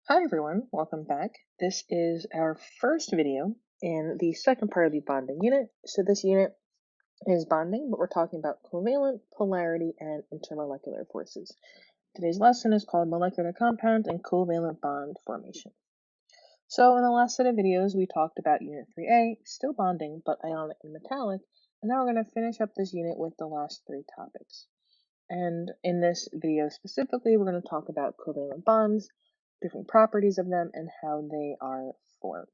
Hi everyone, welcome back. This is our first video in the second part of the bonding unit. So this unit is bonding, but we're talking about covalent, polarity, and intermolecular forces. Today's lesson is called molecular compound and covalent bond formation. So in the last set of videos, we talked about unit 3A, still bonding, but ionic and metallic, and now we're going to finish up this unit with the last three topics. And in this video specifically, we're going to talk about covalent bonds, different properties of them, and how they are formed.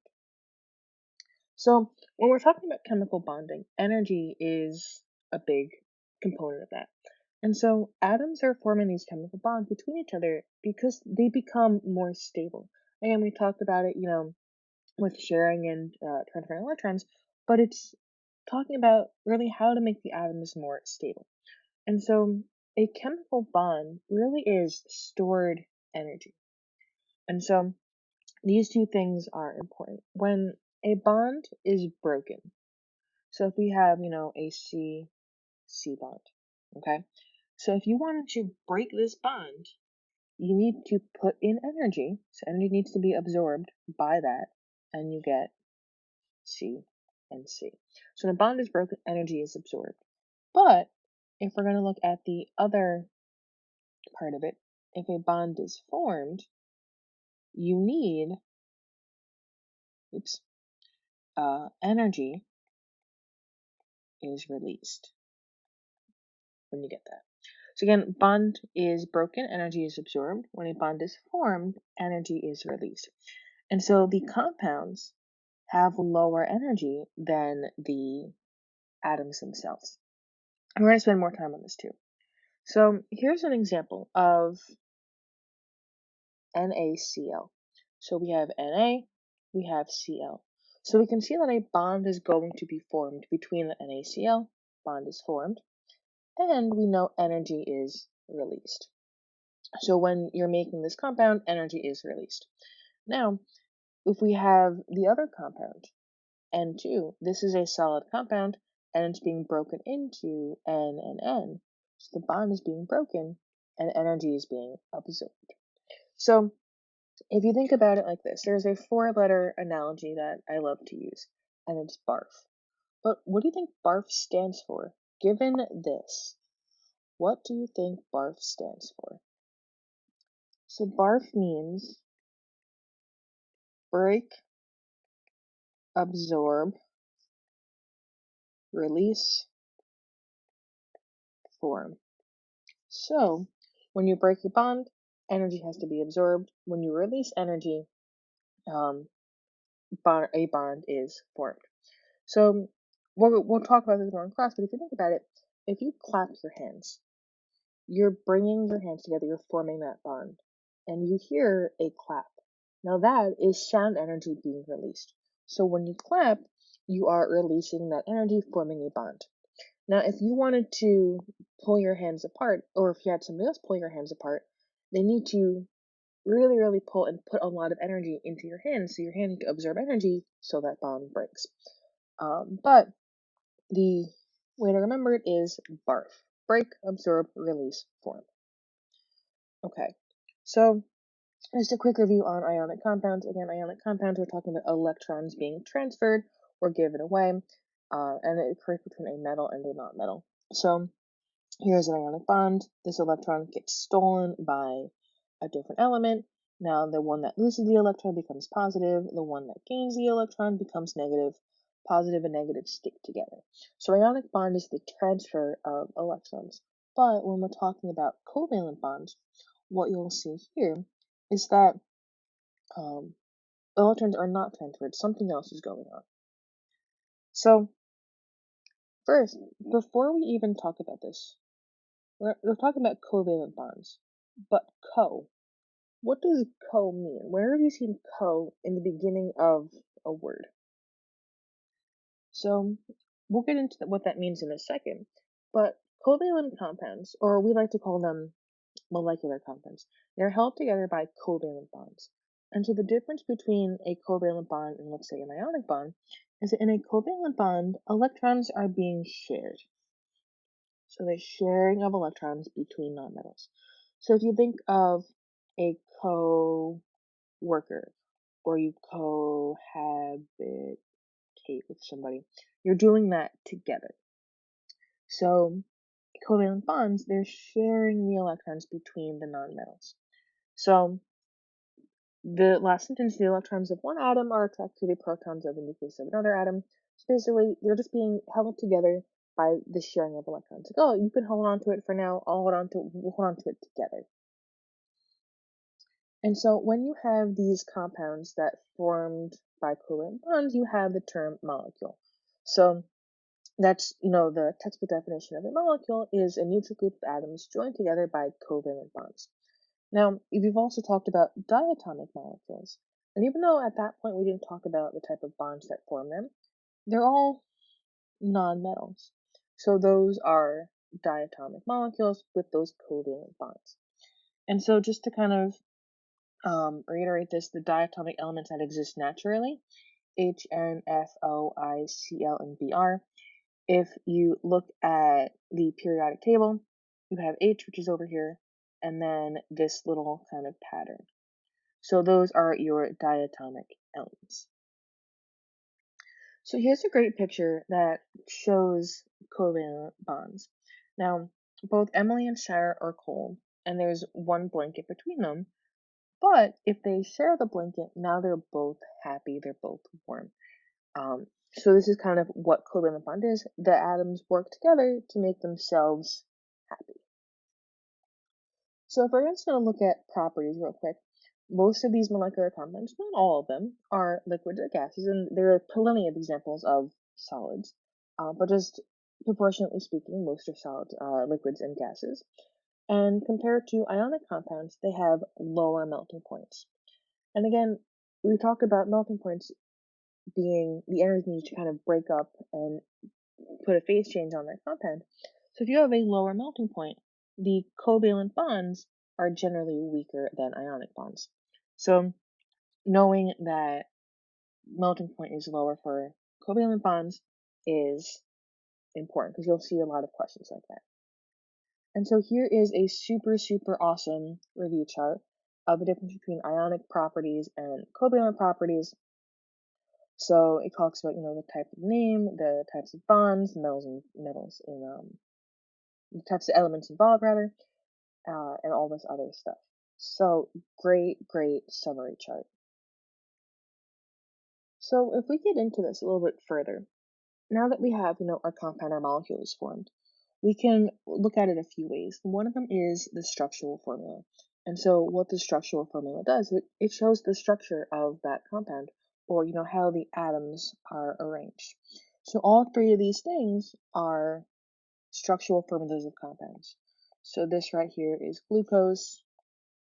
So when we're talking about chemical bonding, energy is a big component of that. And so atoms are forming these chemical bonds between each other because they become more stable. Again, we talked about it, with sharing and transferring electrons, but it's talking about really how to make the atoms more stable. And so a chemical bond really is stored energy. And so these two things are important. When a bond is broken, so if we have, a C bond, okay? So if you wanted to break this bond, you need to put in energy. So energy needs to be absorbed by that, and you get C and C. So when a bond is broken, energy is absorbed. But if we're going to look at the other part of it, if a bond is formed, you need, energy is released when you get that. So again, bond is broken, energy is absorbed. When a bond is formed, energy is released. And so the compounds have lower energy than the atoms themselves. And we're going to spend more time on this too. So here's an example of NaCl. So we have Na, we have Cl. So we can see that a bond is going to be formed between the NaCl, bond is formed, and we know energy is released. So when you're making this compound, energy is released. Now, if we have the other compound, N2, this is a solid compound, and it's being broken into N and N. So the bond is being broken, and energy is being absorbed. So if you think about it like this, there's a four-letter analogy that I love to use, and it's BARF. But what do you think BARF stands for? Given this, what do you think BARF stands for? So BARF means break, absorb, release, form. So when you break a bond, energy has to be absorbed. When you release energy, a bond is formed. So we'll talk about this more in class, but if you think about it, if you clap your hands, you're bringing your hands together, you're forming that bond, and you hear a clap. Now that is sound energy being released. So when you clap, you are releasing that energy, forming a bond. Now, if you wanted to pull your hands apart, or if you had somebody else pull your hands apart, they need to really, really pull and put a lot of energy into your hands, so your hand need to absorb energy so that bond breaks. But the way to remember it is BARF. Break, absorb, release, form. Okay, so just a quick review on ionic compounds. Again, ionic compounds, we're talking about electrons being transferred or given away, and it occurs between a metal and a non-metal. So here's an ionic bond. This electron gets stolen by a different element. Now the one that loses the electron becomes positive. The one that gains the electron becomes negative. Positive and negative stick together. So ionic bond is the transfer of electrons. But when we're talking about covalent bonds, what you'll see here is that electrons are not transferred. Something else is going on. So first, before we even talk about this, we're talking about covalent bonds. But what does co mean? Where have you seen co in the beginning of a word? So we'll get into what that means in a second. But covalent compounds, or we like to call them molecular compounds, they're held together by covalent bonds. And so the difference between a covalent bond and, let's say, an ionic bond is that in a covalent bond, electrons are being shared. So there's sharing of electrons between nonmetals. So if you think of a covalent worker, or you cohabitate with somebody. You're doing that together. So covalent bonds, they're sharing the electrons between the nonmetals. So the last sentence, the electrons of one atom are attracted to the protons of the nucleus of another atom. So basically, they're just being held together by the sharing of electrons. Like, oh, you can hold on to it for now. We'll hold on to it together. And so when you have these compounds that formed by covalent bonds, you have the term molecule. So that's, the textbook definition of a molecule is a neutral group of atoms joined together by covalent bonds. Now, we've also talked about diatomic molecules. And even though at that point we didn't talk about the type of bonds that form them, they're all nonmetals. So those are diatomic molecules with those covalent bonds. And so just to kind of reiterate this, the diatomic elements that exist naturally, H, N, F, O, I, C, L, and Br. If you look at the periodic table, you have H, which is over here, and then this little kind of pattern. So those are your diatomic elements. So here's a great picture that shows covalent bonds. Now, both Emily and Sarah are cold, and there's one blanket between them. But if they share the blanket, now they're both happy, they're both warm. So this is kind of what covalent bond is. The atoms work together to make themselves happy. So if we're just going to look at properties real quick, most of these molecular compounds, not all of them, are liquids or gases, and there are plenty of examples of solids, but just proportionately speaking, most are solids, liquids, and gases. And compared to ionic compounds, they have lower melting points. And again, we talked about melting points being the energy needed to kind of break up and put a phase change on that compound. So if you have a lower melting point, the covalent bonds are generally weaker than ionic bonds. So knowing that melting point is lower for covalent bonds is important because you'll see a lot of questions like that. And so here is a super, super awesome review chart of the difference between ionic properties and covalent properties. So it talks about, the type of name, the types of bonds, metals in the types of elements involved rather, and all this other stuff. So great summary chart. So if we get into this a little bit further, now that we have, our compound, our molecule is formed, we can look at it a few ways. One of them is the structural formula. And so what the structural formula does, it shows the structure of that compound, or, how the atoms are arranged. So all three of these things are structural formulas of compounds. So this right here is glucose,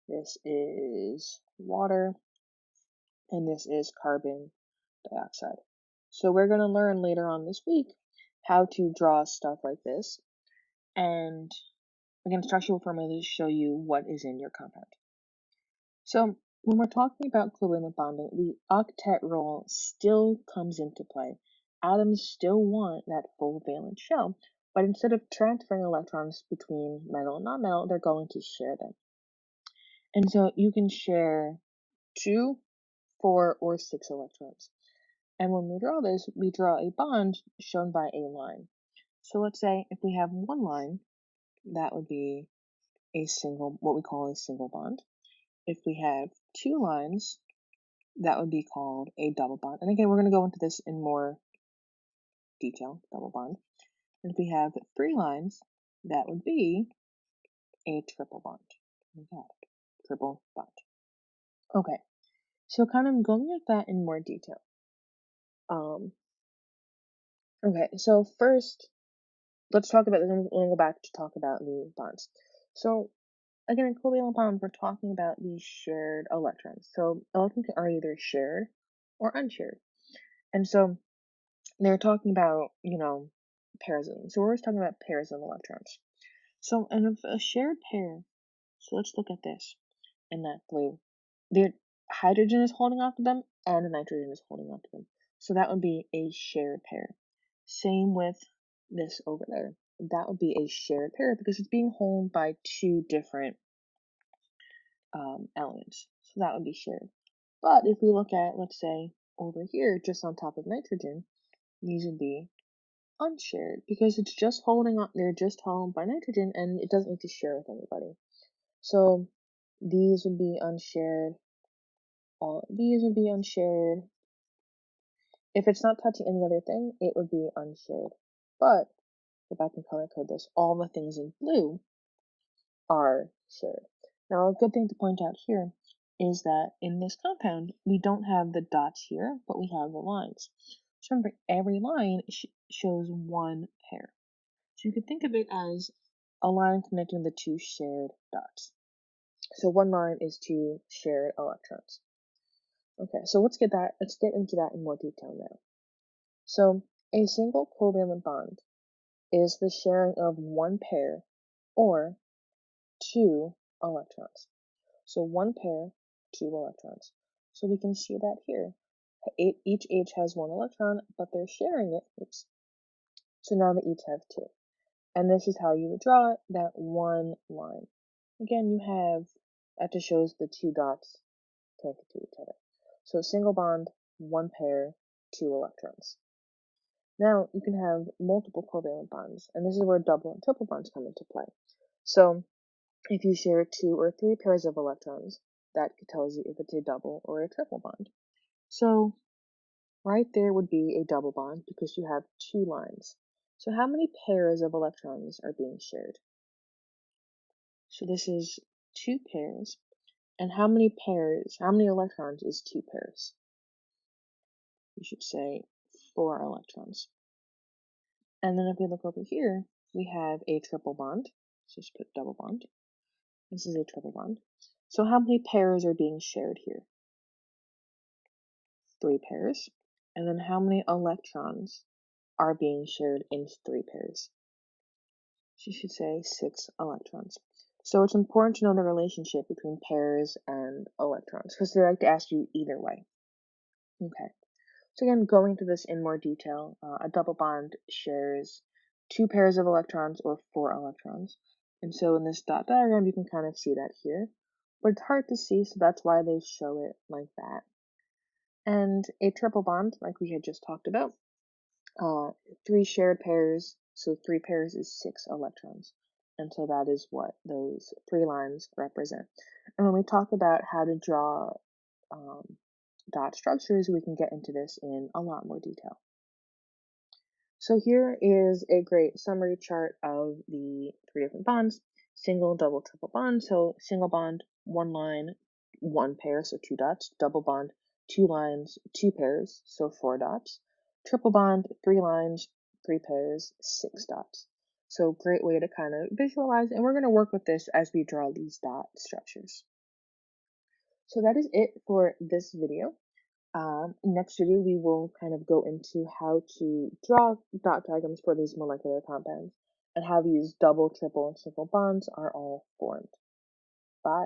this is water, and this is carbon dioxide. So we're going to learn later on this week how to draw stuff like this. And again, structural formulas show you what is in your compound. So when we're talking about covalent bonding, the Octet Rule still comes into play. Atoms still want that full valence shell, but instead of transferring electrons between metal and non-metal, they're going to share them. And so you can share 2, 4, or 6 electrons. And when we draw this, we draw a bond shown by a line. So let's say if we have one line, that would be what we call a single bond. If we have 2 lines, that would be called a double bond. And again, we're going to go into this in more detail, double bond. And if we have 3 lines, that would be a triple bond. Oh my God, triple bond. Okay, so kind of going at that in more detail. Okay, so first, let's talk about this, and we'll go back to talk about the bonds. So again, in covalent bonds, we're talking about these shared electrons. So electrons are either shared or unshared. And so they're talking about, pairs of them. So we're always talking about pairs of electrons. So in a shared pair, so let's look at this in that blue. The hydrogen is holding on to them and the nitrogen is holding on to them. So that would be a shared pair. Same with this over there. That would be a shared pair because it's being held by 2 different elements. So that would be shared. But if we look at, let's say, over here, just on top of nitrogen, these would be unshared because it's just holding on, they're just held by nitrogen and it doesn't need to share with anybody. So these would be unshared, all of these would be unshared. If it's not touching any other thing, it would be unshared. But if I can color code this, all the things in blue are shared. Now, a good thing to point out here is that in this compound, we don't have the dots here, but we have the lines. So remember, every line shows one pair. So you could think of it as a line connecting the two shared dots. So one line is two shared electrons. Okay, so let's get into that in more detail now. So a single covalent bond is the sharing of one pair or two electrons. So one pair, two electrons. So we can see that here. Each H has one electron, but they're sharing it. Oops. So now they each have two. And this is how you would draw that one line. Again, you have, that just shows the two dots connected to each other. So single bond, one pair, two electrons. Now you can have multiple covalent bonds, and this is where double and triple bonds come into play. So if you share two or three pairs of electrons, that tells you if it's a double or a triple bond. So right there would be a double bond because you have two lines. So how many pairs of electrons are being shared? So this is two pairs. And how many electrons is two pairs? We should say 4 electrons. And then if we look over here, we have a triple bond. So just put double bond. This is a triple bond. So how many pairs are being shared here? 3 pairs. And then how many electrons are being shared in 3 pairs? So you should say 6 electrons. So it's important to know the relationship between pairs and electrons because they like to ask you either way. Okay. So again, going into this in more detail, a double bond shares 2 pairs of electrons or 4 electrons. And so in this dot diagram, you can kind of see that here. But it's hard to see, so that's why they show it like that. And a triple bond, like we had just talked about, 3 shared pairs, so 3 pairs is 6 electrons. And so that is what those 3 lines represent. And when we talk about how to draw dot structures, we can get into this in a lot more detail. So here is a great summary chart of the 3 different bonds: single, double, triple bond. So single bond, 1 line, 1 pair, so 2 dots. Double bond, 2 lines, 2 pairs, so 4 dots. Triple bond, 3 lines, 3 pairs, 6 dots. So great way to kind of visualize, and we're going to work with this as we draw these dot structures. So that is it for this video. Next video, we will kind of go into how to draw dot diagrams for these molecular compounds and how these double, triple, and single bonds are all formed. Bye.